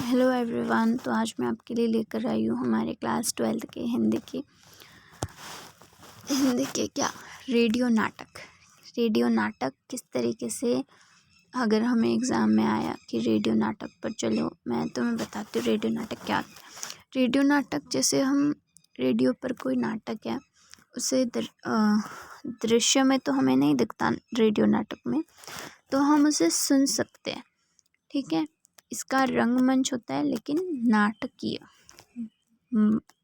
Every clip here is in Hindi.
Hello everyone. तो आज मैं आपके लिए लेकर आई हूँ हमारे क्लास 12th के हिंदी के क्या रेडियो नाटक किस तरीके से, अगर हमें एग्ज़ाम में आया कि रेडियो नाटक पर चलो, मैं तुम्हें बताती हूँ रेडियो नाटक क्या होता है। रेडियो नाटक जैसे हम रेडियो पर कोई नाटक है उसे दृश्य में तो हमें नहीं दिखता रेडियो नाटक में, तो हम उसे सुन सकते हैं। ठीक है, इसका रंगमंच होता है लेकिन नाटकीय,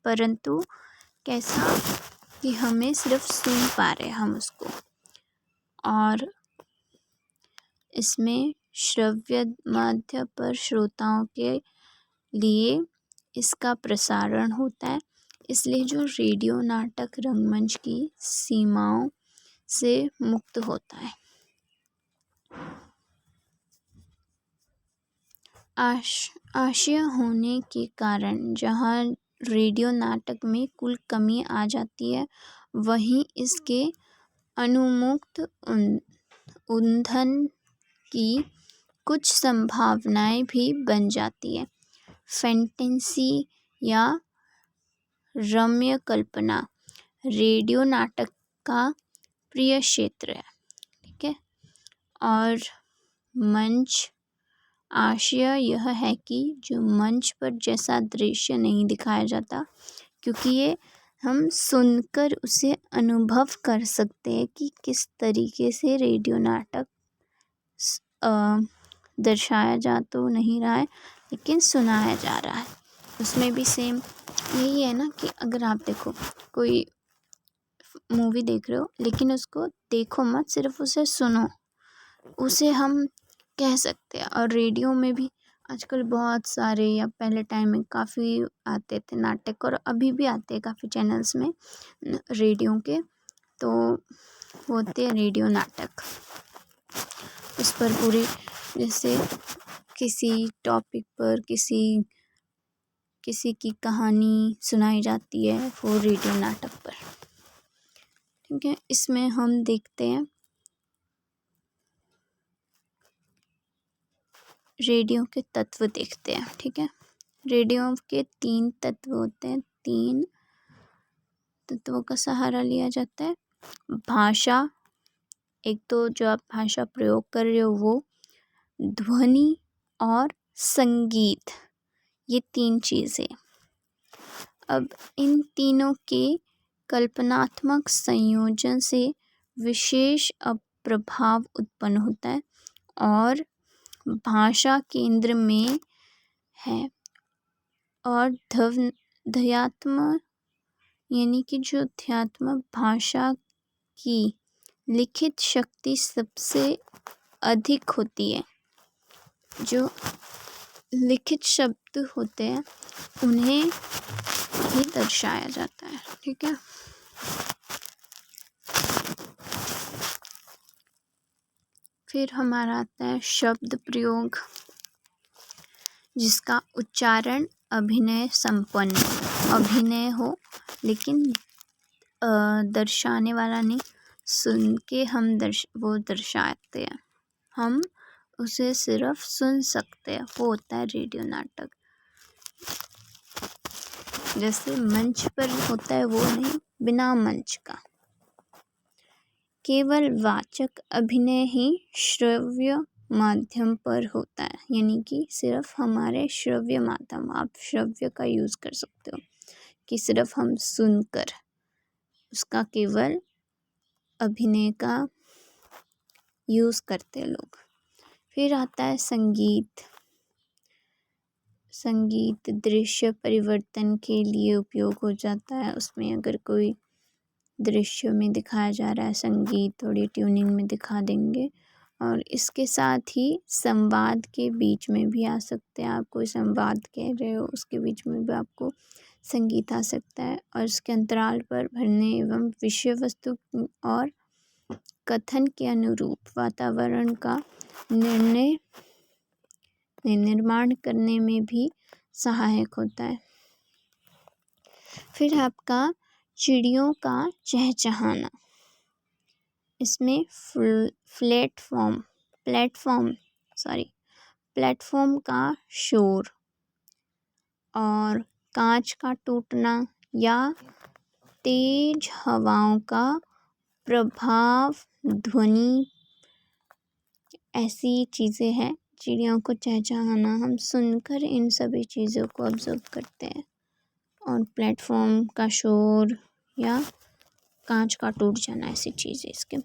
परंतु कैसा कि हमें सिर्फ सुन पा रहे हम उसको, और इसमें श्रव्य माध्य पर श्रोताओं के लिए इसका प्रसारण होता है। इसलिए जो रेडियो नाटक रंगमंच की सीमाओं से मुक्त होता है। आशय होने के कारण जहाँ रेडियो नाटक में कुल कमी आ जाती है, वहीं इसके अनुमुक्त ऊंधन की कुछ संभावनाएं भी बन जाती है। फैंटेसी या रम्य कल्पना रेडियो नाटक का प्रिय क्षेत्र है। ठीक है, और मंच आशय यह है कि जो मंच पर जैसा दृश्य नहीं दिखाया जाता, क्योंकि ये हम सुनकर उसे अनुभव कर सकते हैं कि किस तरीके से रेडियो नाटक दर्शाया जा तो नहीं रहा है लेकिन सुनाया जा रहा है। उसमें भी सेम यही है ना कि अगर आप देखो कोई मूवी देख रहे हो लेकिन उसको देखो मत, सिर्फ उसे सुनो, उसे हम कह सकते हैं। और रेडियो में भी आजकल बहुत सारे, या पहले टाइम में काफ़ी आते थे नाटक, और अभी भी आते हैं काफ़ी चैनल्स में रेडियो के, तो होते हैं रेडियो नाटक। उस पर पूरी, जैसे किसी टॉपिक पर किसी की कहानी सुनाई जाती है वो रेडियो नाटक पर। ठीक है, इसमें हम देखते हैं रेडियो के तत्व देखते हैं। ठीक है, रेडियो के 3 तत्व होते हैं। 3 तत्वों का सहारा लिया जाता है। भाषा, एक तो जो आप भाषा प्रयोग कर रहे हो वो, ध्वनि और संगीत, ये 3 चीज़ें। अब इन तीनों के कल्पनात्मक संयोजन से विशेष प्रभाव उत्पन्न होता है, और भाषा केंद्र में है, और ध्यात्म यानी कि जो ध्यात्मक भाषा की लिखित शक्ति सबसे अधिक होती है। जो लिखित शब्द होते हैं उन्हें ही दर्शाया जाता है। ठीक है, फिर हमारा आता है शब्द प्रयोग, जिसका उच्चारण अभिनय संपन्न, अभिनय हो लेकिन दर्शाने वाला नहीं, सुन के हम वो दर्शाते हैं, हम उसे सिर्फ सुन सकते हैं, वो होता है रेडियो नाटक। जैसे मंच पर होता है वो नहीं, बिना मंच का केवल वाचक अभिनय ही श्रव्य माध्यम पर होता है, यानी कि सिर्फ हमारे श्रव्य माध्यम, आप श्रव्य का यूज़ कर सकते हो कि सिर्फ हम सुनकर उसका केवल अभिनय का यूज़ करते हैं लोग। फिर आता है संगीत दृश्य परिवर्तन के लिए उपयोग हो जाता है। उसमें अगर कोई दृश्य में दिखाया जा रहा है, संगीत थोड़ी ट्यूनिंग में दिखा देंगे, और इसके साथ ही संवाद के बीच में भी आ सकते हैं। आप कोई संवाद कह रहे हो, उसके बीच में भी आपको संगीत आ सकता है, और इसके अंतराल पर भरने एवं विषय वस्तु और कथन के अनुरूप वातावरण का निर्माण करने में भी सहायक होता है। फिर आपका चिड़ियों का चहचहाना, इसमें प्लेटफॉर्म का शोर, और कांच का टूटना या तेज हवाओं का प्रभाव, ध्वनि, ऐसी चीज़ें हैं। चिड़ियों को चहचहाना, हम सुनकर इन सभी चीज़ों को ऑब्जर्व करते हैं। और प्लेटफॉर्म का शोर या कांच का टूट जाना, ऐसी चीज़ें इसके